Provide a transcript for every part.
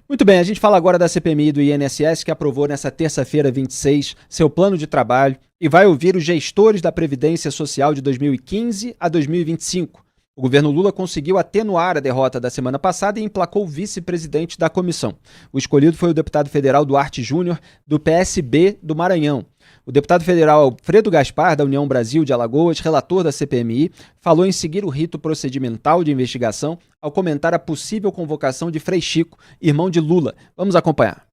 Muito bem, a gente fala agora da CPMI do INSS, que aprovou nessa terça-feira, 26, seu plano de trabalho e vai ouvir os gestores da Previdência Social de 2015 a 2025. O governo Lula conseguiu atenuar a derrota da semana passada e emplacou o vice-presidente da comissão. O escolhido foi o deputado federal Duarte Júnior, do PSB do Maranhão. O deputado federal Alfredo Gaspar, da União Brasil de Alagoas, relator da CPMI, falou em seguir o rito procedimental de investigação ao comentar a possível convocação de Frei Chico, irmão de Lula. Vamos acompanhar.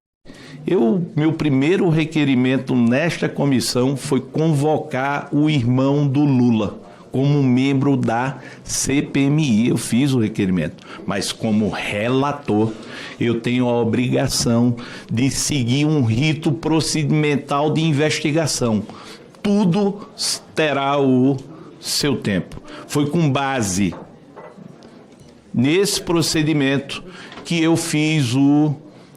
Meu primeiro requerimento nesta comissão foi convocar o irmão do Lula como membro da CPMI. Eu fiz o requerimento, mas como relator, eu tenho a obrigação de seguir um rito procedimental de investigação. Tudo terá o seu tempo. Foi com base nesse procedimento que eu fiz o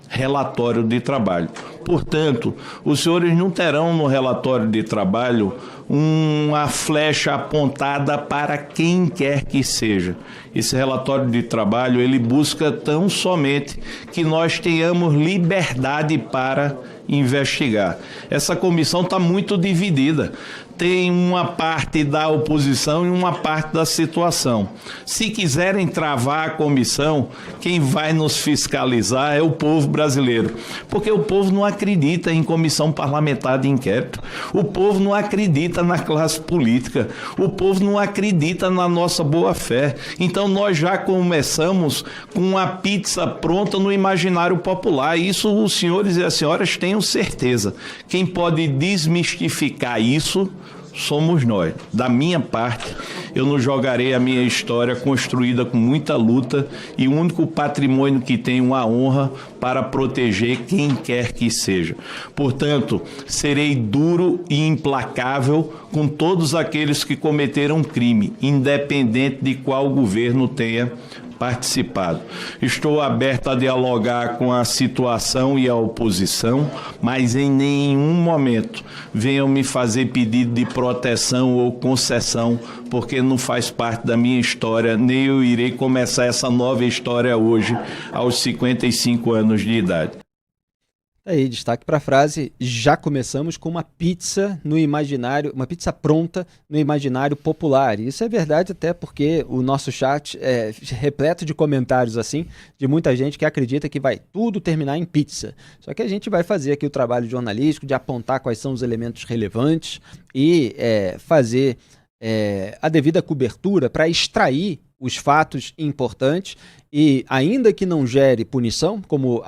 relatório de trabalho. Portanto, os senhores não terão no relatório de trabalho uma flecha apontada para quem quer que seja. Esse relatório de trabalho, ele busca tão somente que nós tenhamos liberdade para investigar. Essa comissão está muito dividida. Tem uma parte da oposição e uma parte da situação. Se quiserem travar a comissão, quem vai nos fiscalizar é o povo brasileiro. Porque o povo não acredita em comissão parlamentar de inquérito. O povo não acredita na classe política. O povo não acredita na nossa boa-fé. Então nós já começamos com uma pizza pronta no imaginário popular. Isso os senhores e as senhoras tenham certeza. Quem pode desmistificar isso somos nós. Da minha parte, eu não jogarei a minha história construída com muita luta e o único patrimônio que tenho a honra para proteger quem quer que seja. Portanto, serei duro e implacável com todos aqueles que cometeram crime, independente de qual governo tenha participado. Estou aberto a dialogar com a situação e a oposição, mas em nenhum momento venham me fazer pedido de proteção ou concessão, porque não faz parte da minha história, nem eu irei começar essa nova história hoje, aos 55 anos de idade. Aí, destaque para a frase: já começamos com uma pizza no imaginário, uma pizza pronta no imaginário popular. E isso é verdade até porque o nosso chat é repleto de comentários assim, de muita gente que acredita que vai tudo terminar em pizza. Só que a gente vai fazer aqui o trabalho jornalístico de apontar quais são os elementos relevantes e fazer a devida cobertura para extrair os fatos importantes e, ainda que não gere punição, como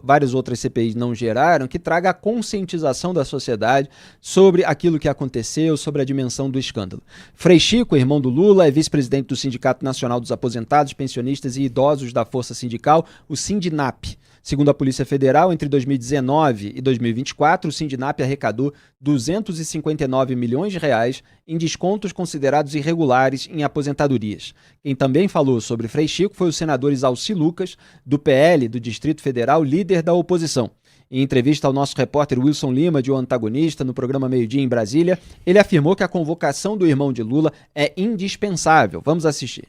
várias outras CPIs não geraram, que traga a conscientização da sociedade sobre aquilo que aconteceu, sobre a dimensão do escândalo. Frei Chico, irmão do Lula, é vice-presidente do Sindicato Nacional dos Aposentados, Pensionistas e Idosos da Força Sindical, o Sindinap. Segundo a Polícia Federal, entre 2019 e 2024, o Sindinap arrecadou 259 milhões de reais em descontos considerados irregulares em aposentadorias. Quem também falou sobre Frei Chico foi o senador Isalci Lucas, do PL do Distrito Federal, líder da oposição. Em entrevista ao nosso repórter Wilson Lima, de O Antagonista, no programa Meio Dia em Brasília, ele afirmou que a convocação do irmão de Lula é indispensável. Vamos assistir.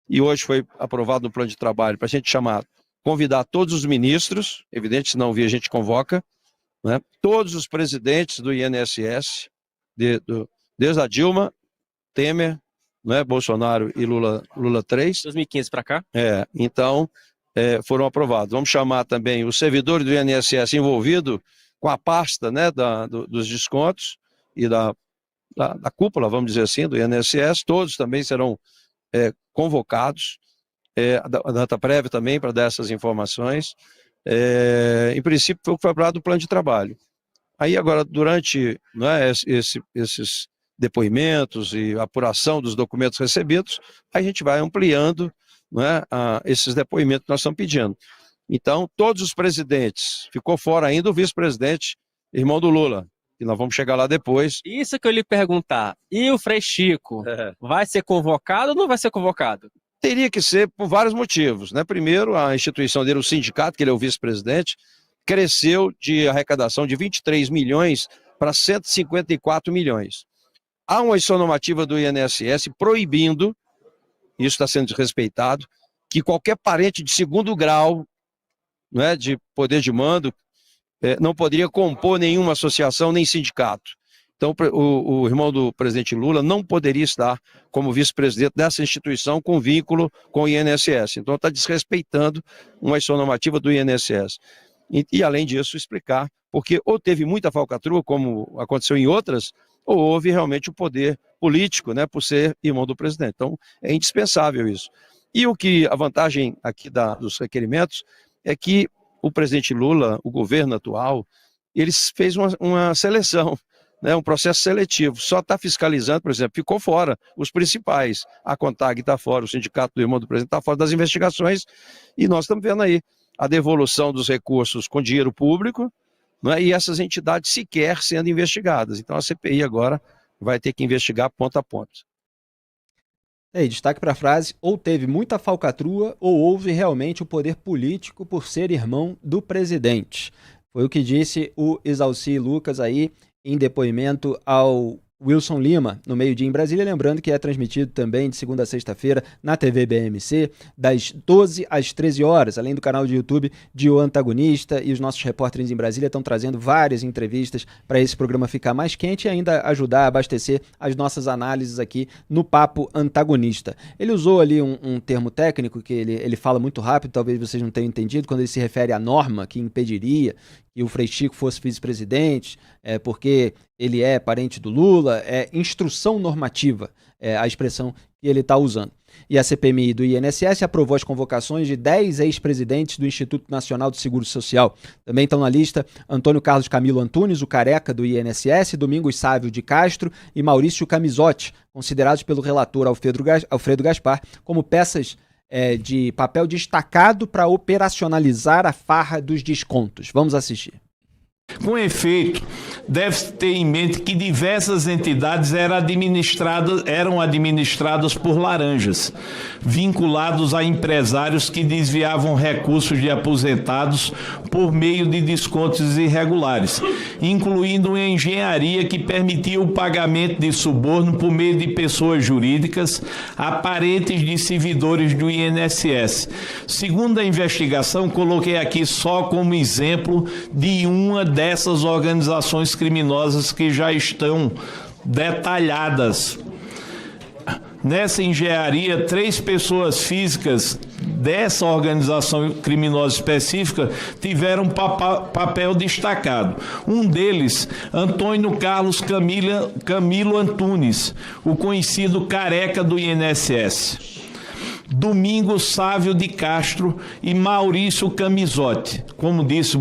E hoje foi aprovado no plano de trabalho para a gente convidar todos os ministros, evidente, se não vir a gente convoca, né? Todos os presidentes do INSS, desde a Dilma, Temer, né? Bolsonaro e Lula 3. 2015 para cá? Então, foram aprovados. Vamos chamar também os servidores do INSS envolvidos com a pasta, né, dos descontos e da cúpula, vamos dizer assim, do INSS, todos também serão convocados. A data prévia também para dar essas informações. Em princípio, foi aprovado o plano de trabalho. Aí agora, durante, né, esses depoimentos e apuração dos documentos recebidos, a gente vai ampliando, né, esses depoimentos que nós estamos pedindo. Então, todos os presidentes, ficou fora ainda o vice-presidente, irmão do Lula, que nós vamos chegar lá depois. Isso que eu lhe perguntar, e o Frei Chico, vai ser convocado ou não vai ser convocado? Teria que ser por vários motivos, né? Primeiro, a instituição dele, o sindicato, que ele é o vice-presidente, cresceu de arrecadação de 23 milhões para 154 milhões. Há uma ação normativa do INSS proibindo, isso está sendo respeitado, que qualquer parente de segundo grau não é, de poder de mando, não poderia compor nenhuma associação nem sindicato. Então, o irmão do presidente Lula não poderia estar como vice-presidente dessa instituição com vínculo com o INSS. Então, está desrespeitando uma ação normativa do INSS. E, além disso, explicar porque ou teve muita falcatrua, como aconteceu em outras, ou houve realmente o poder político, né, por ser irmão do presidente. Então, é indispensável isso. E a vantagem aqui dos requerimentos é que o presidente Lula, o governo atual, eles fez uma seleção, né, um processo seletivo. Só está fiscalizando, por exemplo, ficou fora os principais. A CONTAG está fora, o sindicato do irmão do presidente está fora das investigações, e nós estamos vendo aí a devolução dos recursos com dinheiro público, né, e essas entidades sequer sendo investigadas. Então a CPI agora vai ter que investigar ponto a ponto. Destaque para a frase: ou teve muita falcatrua ou houve realmente o poder político por ser irmão do presidente. Foi o que disse o Exalci Lucas aí em depoimento ao Wilson Lima, no meio-dia em Brasília, lembrando que é transmitido também de segunda a sexta-feira na TV BMC, das 12 às 13 horas, além do canal de YouTube de O Antagonista, e os nossos repórteres em Brasília estão trazendo várias entrevistas para esse programa ficar mais quente e ainda ajudar a abastecer as nossas análises aqui no Papo Antagonista. Ele usou ali um termo técnico que ele fala muito rápido, talvez vocês não tenham entendido, quando ele se refere à norma que impediria que o Frei Chico fosse vice-presidente, porque ele é parente do Lula, é instrução normativa, a expressão que ele está usando. E a CPMI do INSS aprovou as convocações de 10 ex-presidentes do Instituto Nacional do Seguro Social. Também estão na lista Antônio Carlos Camilo Antunes, o careca do INSS, Domingos Sávio de Castro e Maurício Camizotti, considerados pelo relator Alfredo Gaspar como peças de papel destacado para operacionalizar a farra dos descontos. Vamos assistir. Com efeito, deve-se ter em mente que diversas entidades eram administradas por laranjas, vinculados a empresários que desviavam recursos de aposentados por meio de descontos irregulares, incluindo uma engenharia que permitia o pagamento de suborno por meio de pessoas jurídicas a parentes de servidores do INSS. Segundo a investigação, coloquei aqui só como exemplo de uma dessas organizações criminosas que já estão detalhadas. Nessa engenharia, 3 pessoas físicas dessa organização criminosa específica tiveram papel destacado. Um deles, Antônio Carlos Camilo Antunes, o conhecido careca do INSS. Domingos Sávio de Castro e Maurício Camizotti. Como disse,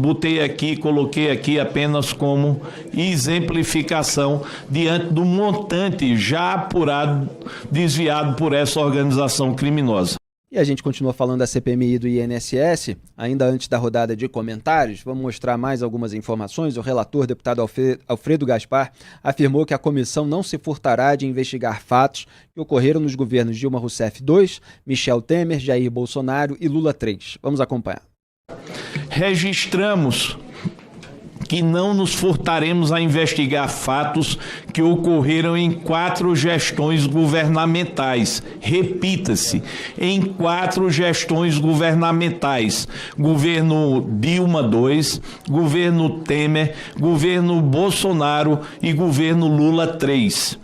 coloquei aqui apenas como exemplificação diante do montante já apurado, desviado por essa organização criminosa. E a gente continua falando da CPMI do INSS, ainda antes da rodada de comentários. Vamos mostrar mais algumas informações. O relator, deputado Alfredo Gaspar, afirmou que a comissão não se furtará de investigar fatos que ocorreram nos governos Dilma Rousseff II, Michel Temer, Jair Bolsonaro e Lula III. Vamos acompanhar. Registramos que não nos furtaremos a investigar fatos que ocorreram em 4 gestões governamentais. Repita-se, em 4 gestões governamentais. Governo Dilma II, governo Temer, governo Bolsonaro e governo Lula III.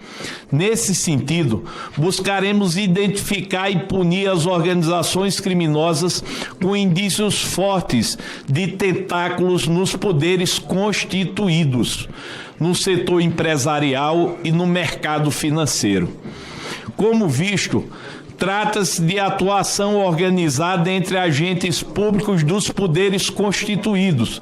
Nesse sentido, buscaremos identificar e punir as organizações criminosas com indícios fortes de tentáculos nos poderes constituídos, no setor empresarial e no mercado financeiro. Como visto, trata-se de atuação organizada entre agentes públicos dos poderes constituídos,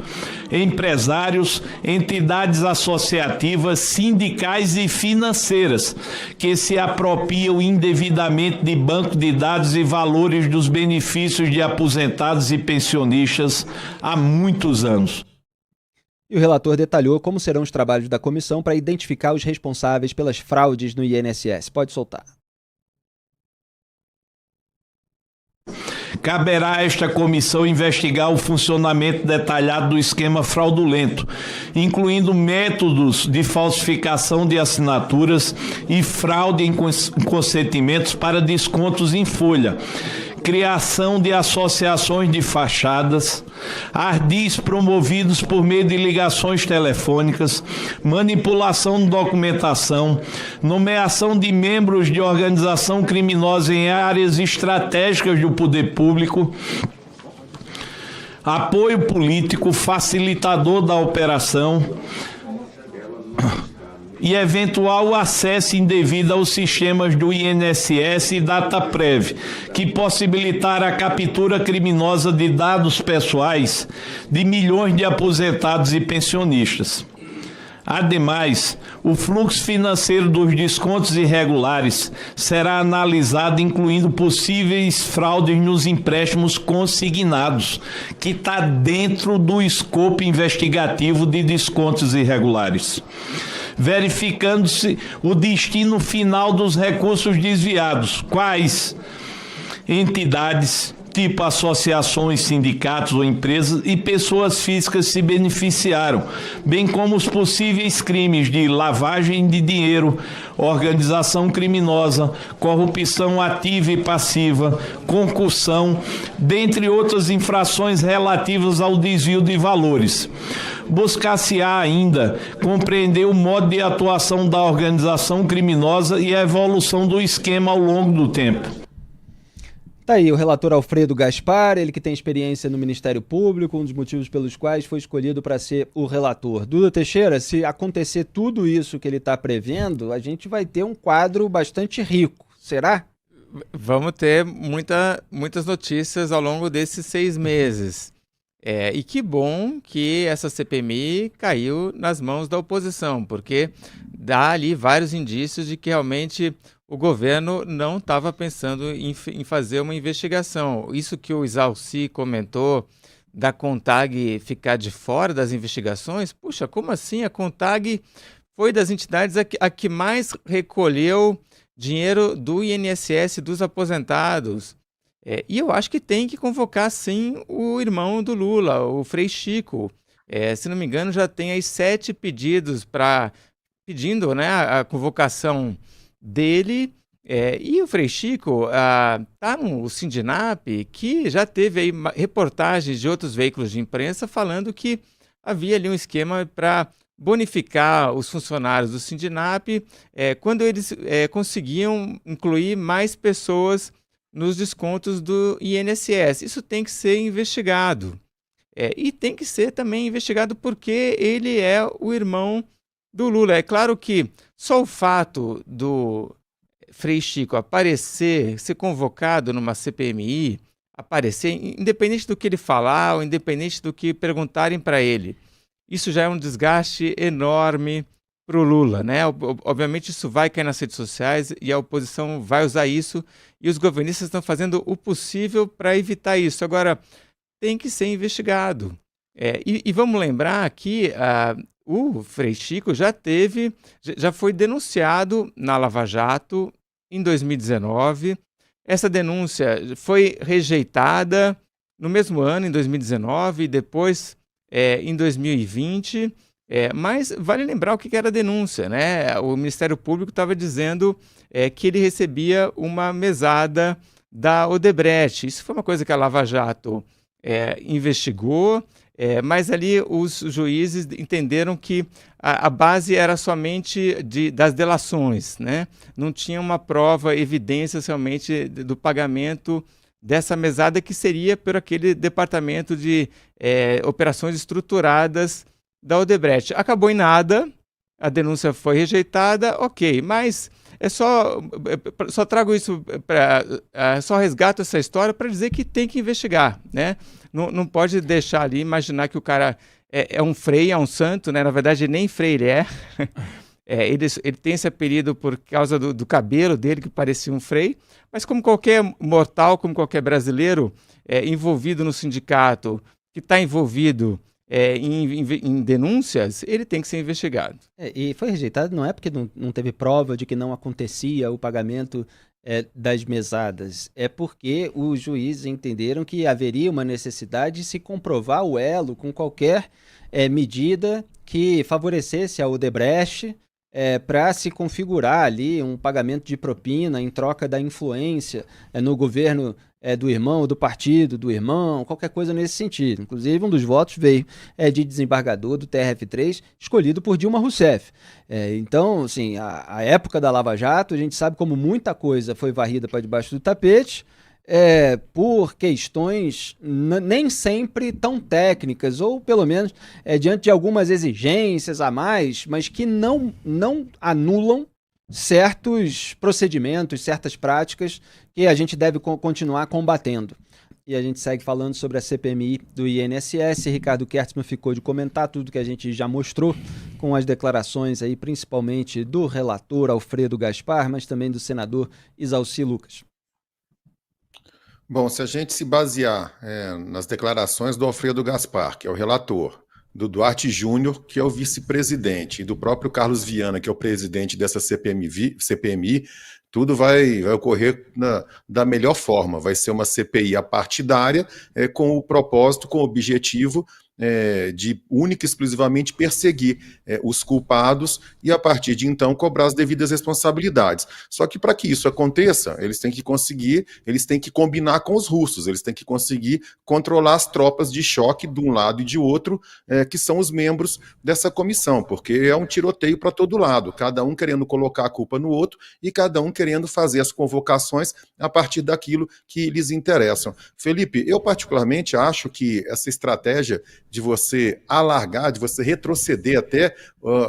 empresários, entidades associativas, sindicais e financeiras, que se apropriam indevidamente de banco de dados e valores dos benefícios de aposentados e pensionistas há muitos anos. E o relator detalhou como serão os trabalhos da comissão para identificar os responsáveis pelas fraudes no INSS. Pode soltar. Caberá a esta comissão investigar o funcionamento detalhado do esquema fraudulento, incluindo métodos de falsificação de assinaturas e fraude em consentimentos para descontos em folha. criação de associações de fachadas, ardis promovidos por meio de ligações telefônicas, manipulação de documentação, nomeação de membros de organização criminosa em áreas estratégicas do poder público, apoio político, facilitador da operação e eventual acesso indevido aos sistemas do INSS e DataPrev, que possibilitaram a captura criminosa de dados pessoais de milhões de aposentados e pensionistas. Ademais, o fluxo financeiro dos descontos irregulares será analisado, incluindo possíveis fraudes nos empréstimos consignados, que está dentro do escopo investigativo de descontos irregulares, verificando-se o destino final dos recursos desviados, quais entidades, tipo associações, sindicatos ou empresas e pessoas físicas se beneficiaram, bem como os possíveis crimes de lavagem de dinheiro, organização criminosa, corrupção ativa e passiva, concussão, dentre outras infrações relativas ao desvio de valores. Buscar-se-á ainda compreender o modo de atuação da organização criminosa e a evolução do esquema ao longo do tempo. Tá aí o relator Alfredo Gaspar, ele que tem experiência no Ministério Público, um dos motivos pelos quais foi escolhido para ser o relator. Duda Teixeira, se acontecer tudo isso que ele está prevendo, a gente vai ter um quadro bastante rico, será? Vamos ter muitas notícias ao longo desses 6 meses. E que bom que essa CPMI caiu nas mãos da oposição, porque dá ali vários indícios de que realmente o governo não estava pensando em fazer uma investigação. Isso que o Isalci comentou da CONTAG ficar de fora das investigações, puxa, como assim? A CONTAG foi das entidades a que mais recolheu dinheiro do INSS dos aposentados. E eu acho que tem que convocar, sim, o irmão do Lula, o Frei Chico. Se não me engano, já tem aí 7 pedidos pedindo, né, a convocação dele. E o Frei Chico está no Sindinap, que já teve aí reportagens de outros veículos de imprensa falando que havia ali um esquema para bonificar os funcionários do Sindinap quando eles conseguiam incluir mais pessoas nos descontos do INSS. Isso tem que ser investigado. E tem que ser também investigado porque ele é o irmão do Lula. É claro que só o fato do Frei Chico aparecer, ser convocado numa CPMI, aparecer, independente do que ele falar, ou independente do que perguntarem para ele, isso já é um desgaste enorme para o Lula, né? Obviamente isso vai cair nas redes sociais e a oposição vai usar isso e os governistas estão fazendo o possível para evitar isso. Agora, tem que ser investigado. E vamos lembrar que o Frei Chico já foi denunciado na Lava Jato em 2019. Essa denúncia foi rejeitada no mesmo ano, em 2019, e depois em 2020. Mas vale lembrar o que era a denúncia, né? O Ministério Público estava dizendo que ele recebia uma mesada da Odebrecht. Isso foi uma coisa que a Lava Jato investigou, mas ali os juízes entenderam que a base era somente das delações, né? Não tinha uma prova, evidência realmente do pagamento dessa mesada que seria por aquele departamento de operações estruturadas da Odebrecht. Acabou em nada, a denúncia foi rejeitada, ok, mas só trago isso só resgato essa história para dizer que tem que investigar, né? Não pode deixar ali, imaginar que o cara é um frei, é um santo, né? Na verdade, nem frei ele é. Ele tem esse apelido por causa do cabelo dele, que parecia um frei, mas como qualquer mortal, como qualquer brasileiro envolvido no sindicato, que está envolvido em denúncias, ele tem que ser investigado. E foi rejeitado não é porque não teve prova de que não acontecia o pagamento das mesadas, é porque os juízes entenderam que haveria uma necessidade de se comprovar o elo com qualquer medida que favorecesse a Odebrecht para se configurar ali um pagamento de propina em troca da influência no governo do irmão, do partido, do irmão, qualquer coisa nesse sentido. Inclusive, um dos votos veio de desembargador do TRF3, escolhido por Dilma Rousseff. Então, assim, a época da Lava Jato, a gente sabe como muita coisa foi varrida para debaixo do tapete, por questões nem sempre tão técnicas, ou pelo menos diante de algumas exigências a mais, mas que não anulam certos procedimentos, certas práticas que a gente deve continuar combatendo. E a gente segue falando sobre a CPMI do INSS. Ricardo Kertzmann ficou de comentar tudo que a gente já mostrou com as declarações aí, principalmente do relator Alfredo Gaspar, mas também do senador Isalci Lucas. Bom, se a gente se basear nas declarações do Alfredo Gaspar, que é o relator, do Duarte Júnior, que é o vice-presidente, e do próprio Carlos Viana, que é o presidente dessa CPMI, tudo vai ocorrer da melhor forma. Vai ser uma CPI apartidária, com o propósito, com o objetivo de única e exclusivamente perseguir os culpados e, a partir de então, cobrar as devidas responsabilidades. Só que, para que isso aconteça, eles têm que combinar com os russos, eles têm que conseguir controlar as tropas de choque de um lado e de outro, que são os membros dessa comissão, porque é um tiroteio para todo lado, cada um querendo colocar a culpa no outro e cada um querendo fazer as convocações a partir daquilo que lhes interessam. Felipe, eu particularmente acho que essa estratégia de você alargar, de você retroceder até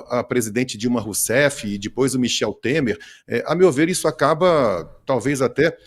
a presidente Dilma Rousseff e depois o Michel Temer, a meu ver, isso acaba talvez até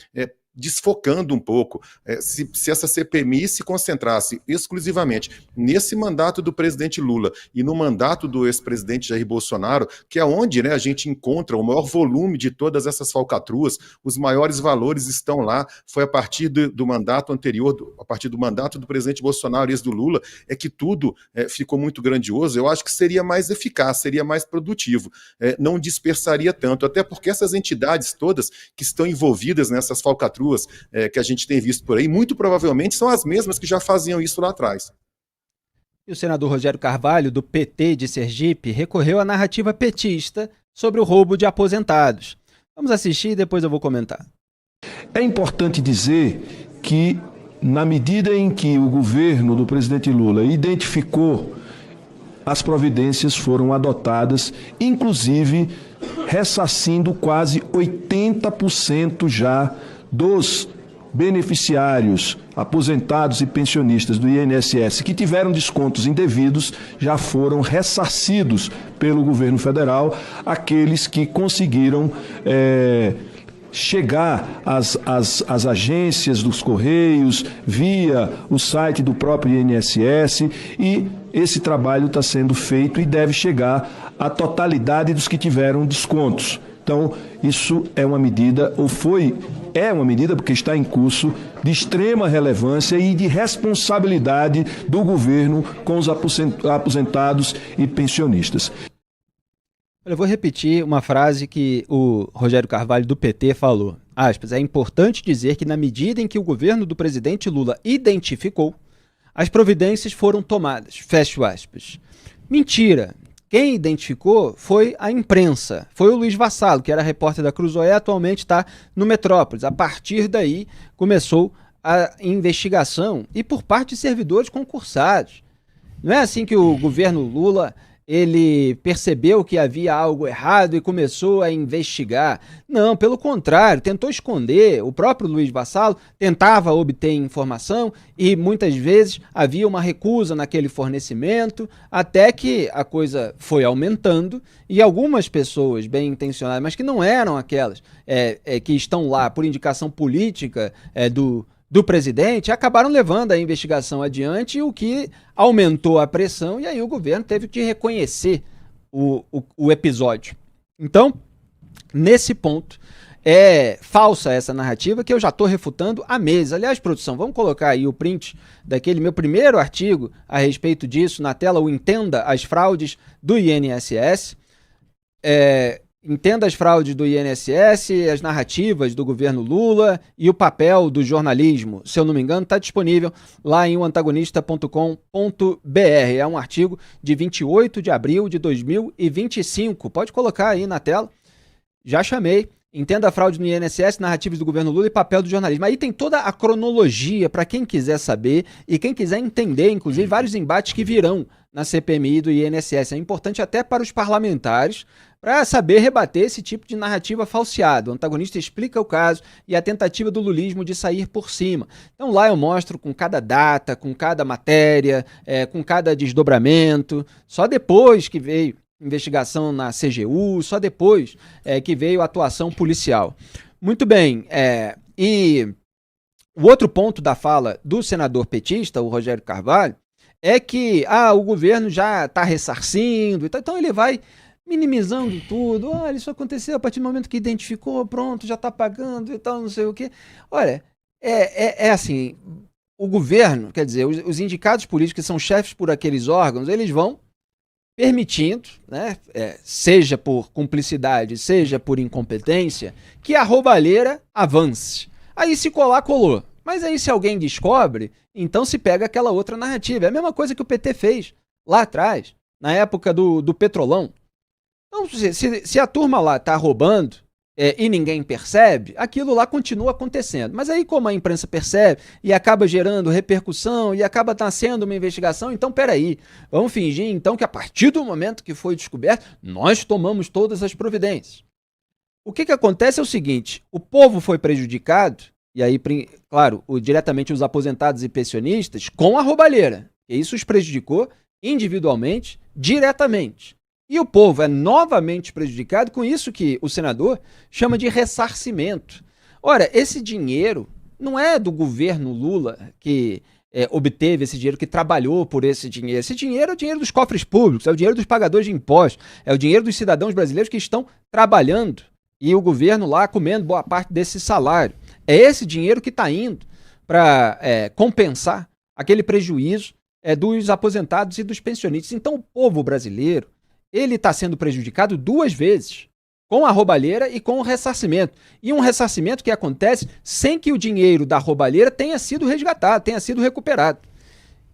desfocando um pouco. Se essa CPMI se concentrasse exclusivamente nesse mandato do presidente Lula e no mandato do ex-presidente Jair Bolsonaro, que é onde a gente encontra o maior volume de todas essas falcatruas, os maiores valores estão lá, foi a partir do mandato anterior, a partir do mandato do presidente Bolsonaro e ex do Lula, que tudo ficou muito grandioso. Eu acho que seria mais eficaz, seria mais produtivo, não dispersaria tanto, até porque essas entidades todas que estão envolvidas nessas falcatruas que a gente tem visto por aí, muito provavelmente são as mesmas que já faziam isso lá atrás. E o senador Rogério Carvalho, do PT de Sergipe, recorreu à narrativa petista sobre o roubo de aposentados. Vamos assistir e depois eu vou comentar. É importante dizer que, na medida em que o governo do presidente Lula identificou, as providências foram adotadas, inclusive ressarcindo quase 80% já dos beneficiários, aposentados e pensionistas do INSS que tiveram descontos indevidos já foram ressarcidos pelo governo federal, aqueles que conseguiram chegar às agências dos Correios via o site do próprio INSS, e esse trabalho está sendo feito e deve chegar à totalidade dos que tiveram descontos. Então, isso é uma medida, é uma medida porque está em curso, de extrema relevância e de responsabilidade do governo com os aposentados e pensionistas. Eu vou repetir uma frase que o Rogério Carvalho, do PT, falou. Aspas, é importante dizer que, na medida em que o governo do presidente Lula identificou, as providências foram tomadas. Fecho aspas. Mentira. Quem identificou foi a imprensa, foi o Luiz Vassalo, que era repórter da Cruzoé, atualmente está no Metrópolis. A partir daí começou a investigação, e por parte de servidores concursados. Não é assim que o governo Lula ele percebeu que havia algo errado e começou a investigar. Não, pelo contrário, tentou esconder. O próprio Luiz Vassalo tentava obter informação e muitas vezes havia uma recusa naquele fornecimento, até que a coisa foi aumentando e algumas pessoas bem intencionadas, mas que não eram aquelas que estão lá por indicação política do presidente, acabaram levando a investigação adiante, o que aumentou a pressão, e aí o governo teve que reconhecer o episódio. Então, nesse ponto, é falsa essa narrativa que eu já estou refutando há meses. Aliás, produção, vamos colocar aí o print daquele meu primeiro artigo a respeito disso na tela, o Entenda as Fraudes do INSS. Entenda as fraudes do INSS, as narrativas do governo Lula e o papel do jornalismo. Se eu não me engano, está disponível lá em oantagonista.com.br. É um artigo de 28 de abril de 2025. Pode colocar aí na tela. Já chamei. Entenda a fraude no INSS, narrativas do governo Lula e papel do jornalismo. Aí tem toda a cronologia para quem quiser saber e quem quiser entender, inclusive, vários embates que virão na CPMI do INSS. É importante até para os parlamentares, para saber rebater esse tipo de narrativa falseada. O antagonista explica o caso e a tentativa do lulismo de sair por cima. Então lá eu mostro com cada data, com cada matéria, com cada desdobramento. Só depois que veio investigação na CGU, só depois que veio a atuação policial. Muito bem, e o outro ponto da fala do senador petista, o Rogério Carvalho, é que o governo já está ressarcindo, então ele vai minimizando tudo. Olha, isso aconteceu a partir do momento que identificou, pronto, já está pagando e tal, não sei o quê. Olha, assim, o governo, quer dizer, os indicados políticos que são chefes por aqueles órgãos, eles vão permitindo, né, seja por cumplicidade, seja por incompetência, que a roubalheira avance. Aí se colar, colou. Mas aí se alguém descobre, então se pega aquela outra narrativa. É a mesma coisa que o PT fez lá atrás, na época do Petrolão. Então, se a turma lá está roubando e ninguém percebe, aquilo lá continua acontecendo. Mas aí, como a imprensa percebe e acaba gerando repercussão e acaba nascendo uma investigação, então peraí, vamos fingir então que a partir do momento que foi descoberto, nós tomamos todas as providências. O que acontece é o seguinte, o povo foi prejudicado, e aí, claro, diretamente os aposentados e pensionistas, com a roubalheira. E isso os prejudicou individualmente, diretamente. E o povo é novamente prejudicado com isso que o senador chama de ressarcimento. Ora, esse dinheiro não é do governo Lula que obteve esse dinheiro, que trabalhou por esse dinheiro. Esse dinheiro é o dinheiro dos cofres públicos, é o dinheiro dos pagadores de impostos, é o dinheiro dos cidadãos brasileiros que estão trabalhando e o governo lá comendo boa parte desse salário. É esse dinheiro que está indo para compensar aquele prejuízo dos aposentados e dos pensionistas. Então, o povo brasileiro ele está sendo prejudicado duas vezes, com a roubalheira e com o ressarcimento. E um ressarcimento que acontece sem que o dinheiro da roubalheira tenha sido resgatado, tenha sido recuperado,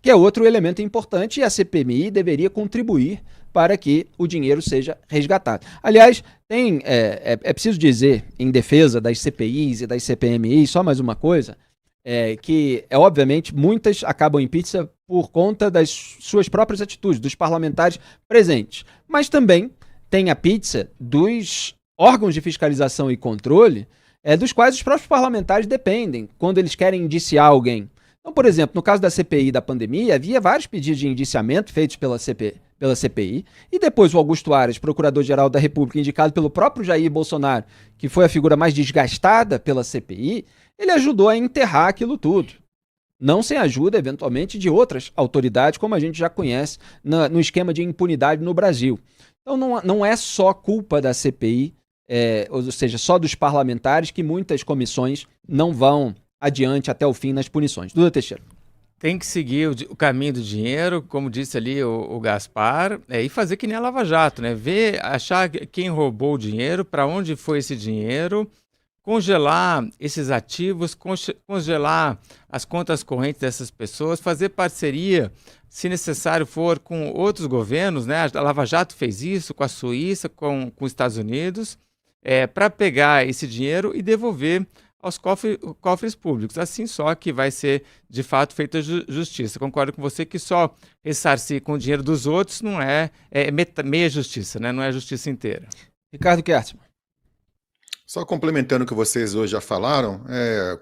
que é outro elemento importante e a CPMI deveria contribuir para que o dinheiro seja resgatado. Aliás, é preciso dizer, em defesa das CPIs e das CPMI, só mais uma coisa, que, obviamente, muitas acabam em pizza por conta das suas próprias atitudes, dos parlamentares presentes. Mas também tem a pizza dos órgãos de fiscalização e controle, dos quais os próprios parlamentares dependem, quando eles querem indiciar alguém. Então, por exemplo, no caso da CPI da pandemia, havia vários pedidos de indiciamento feitos pela CPI, e depois o Augusto Aras, procurador-geral da República, indicado pelo próprio Jair Bolsonaro, que foi a figura mais desgastada pela CPI, ele ajudou a enterrar aquilo tudo. Não sem ajuda, eventualmente, de outras autoridades, como a gente já conhece no esquema de impunidade no Brasil. Então não é só culpa da CPI, ou seja, só dos parlamentares, que muitas comissões não vão adiante até o fim nas punições. Duda Teixeira. Tem que seguir o caminho do dinheiro, como disse ali o Gaspar, e fazer que nem a Lava Jato, né? Achar quem roubou o dinheiro, para onde foi esse dinheiro, congelar esses ativos, congelar as contas correntes dessas pessoas, fazer parceria, se necessário for, com outros governos, né? A Lava Jato fez isso com a Suíça, com os Estados Unidos, para pegar esse dinheiro e devolver aos cofres públicos. Assim só que vai ser, de fato, feita justiça. Concordo com você que só ressarcir com o dinheiro dos outros não é meia justiça, né? Não é a justiça inteira. Ricardo Kertzmann. Só complementando o que vocês hoje já falaram,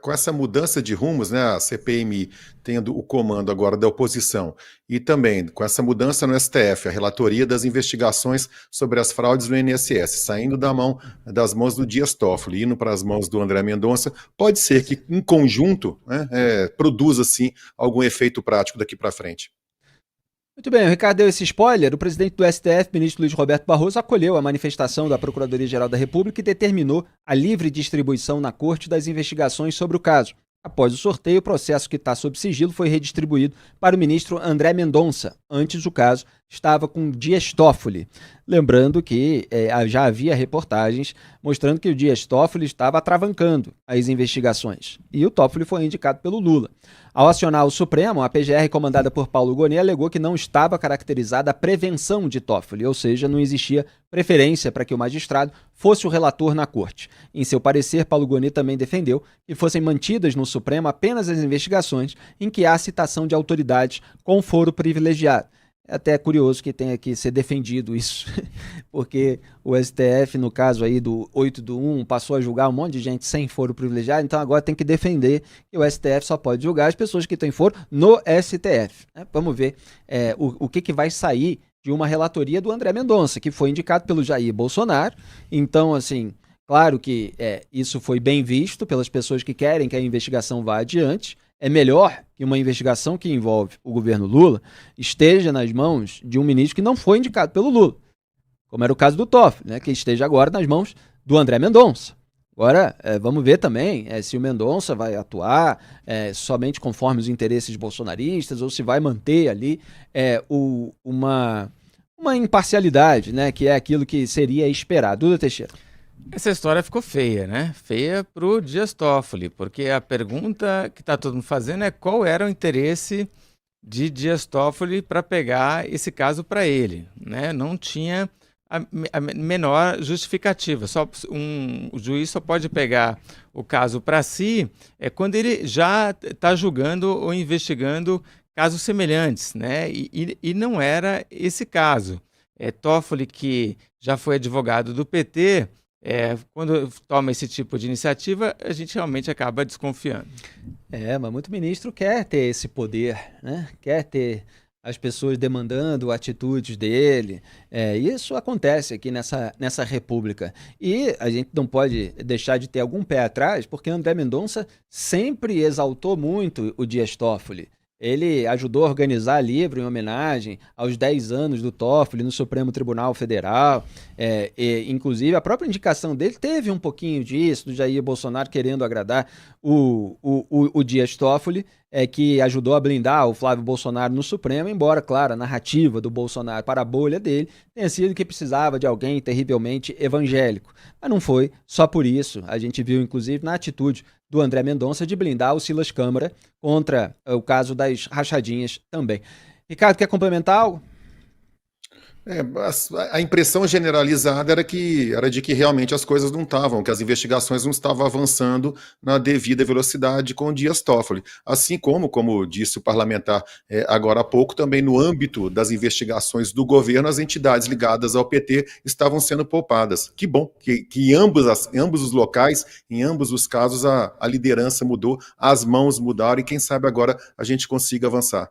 com essa mudança de rumos, né, a CPMI tendo o comando agora da oposição e também com essa mudança no STF, a relatoria das investigações sobre as fraudes no INSS, saindo das mãos do Dias Toffoli, indo para as mãos do André Mendonça, pode ser que em conjunto, né, produza sim algum efeito prático daqui para frente. Muito bem, o Ricardo deu esse spoiler. O presidente do STF, ministro Luiz Roberto Barroso, acolheu a manifestação da Procuradoria-Geral da República e determinou a livre distribuição na corte das investigações sobre o caso. Após o sorteio, o processo que está sob sigilo foi redistribuído para o ministro André Mendonça. Antes, o caso estava com Dias Toffoli. Lembrando que já havia reportagens mostrando que o Dias Toffoli estava atravancando as investigações. E o Toffoli foi indicado pelo Lula. Ao acionar o Supremo, a PGR comandada por Paulo Gonet alegou que não estava caracterizada a prevenção de Toffoli, ou seja, não existia preferência para que o magistrado fosse o relator na corte. Em seu parecer, Paulo Gonet também defendeu que fossem mantidas no Supremo apenas as investigações em que há citação de autoridades com foro privilegiado. É até curioso que tenha que ser defendido isso, porque o STF, no caso aí do 8/1, passou a julgar um monte de gente sem foro privilegiado, então agora tem que defender que o STF só pode julgar as pessoas que têm foro no STF. Né? Vamos ver o que vai sair de uma relatoria do André Mendonça, que foi indicado pelo Jair Bolsonaro. Então, assim, claro que isso foi bem visto pelas pessoas que querem que a investigação vá adiante. É melhor que uma investigação que envolve o governo Lula esteja nas mãos de um ministro que não foi indicado pelo Lula, como era o caso do Toffoli, né, que esteja agora nas mãos do André Mendonça. Agora, vamos ver também se o Mendonça vai atuar somente conforme os interesses bolsonaristas ou se vai manter ali uma imparcialidade, né, que é aquilo que seria esperado. Duda Teixeira. Essa história ficou feia, né? Feia para o Dias Toffoli, porque a pergunta que está todo mundo fazendo é qual era o interesse de Dias Toffoli para pegar esse caso para ele, né? Não tinha a menor justificativa. O juiz só pode pegar o caso para si quando ele já está julgando ou investigando casos semelhantes, né? E não era esse caso. Toffoli, que já foi advogado do PT, quando toma esse tipo de iniciativa, a gente realmente acaba desconfiando. Mas muito ministro quer ter esse poder, né? Quer ter as pessoas demandando atitudes dele. Isso acontece aqui nessa república. E a gente não pode deixar de ter algum pé atrás, porque André Mendonça sempre exaltou muito o Dias Toffoli. Ele ajudou a organizar livro em homenagem aos 10 anos do Toffoli no Supremo Tribunal Federal. Inclusive, a própria indicação dele teve um pouquinho disso, do Jair Bolsonaro querendo agradar o Dias Toffoli, que ajudou a blindar o Flávio Bolsonaro no Supremo, embora, claro, a narrativa do Bolsonaro para a bolha dele tenha sido que precisava de alguém terrivelmente evangélico. Mas não foi só por isso. A gente viu, inclusive, na atitude do André Mendonça de blindar o Silas Câmara contra o caso das rachadinhas também. Ricardo, quer complementar algo? A impressão generalizada era de que realmente as coisas não estavam, que as investigações não estavam avançando na devida velocidade com o Dias Toffoli. Assim como disse o parlamentar agora há pouco, também no âmbito das investigações do governo, as entidades ligadas ao PT estavam sendo poupadas. Que bom que em ambos os locais, em ambos os casos, a liderança mudou, as mãos mudaram e quem sabe agora a gente consiga avançar.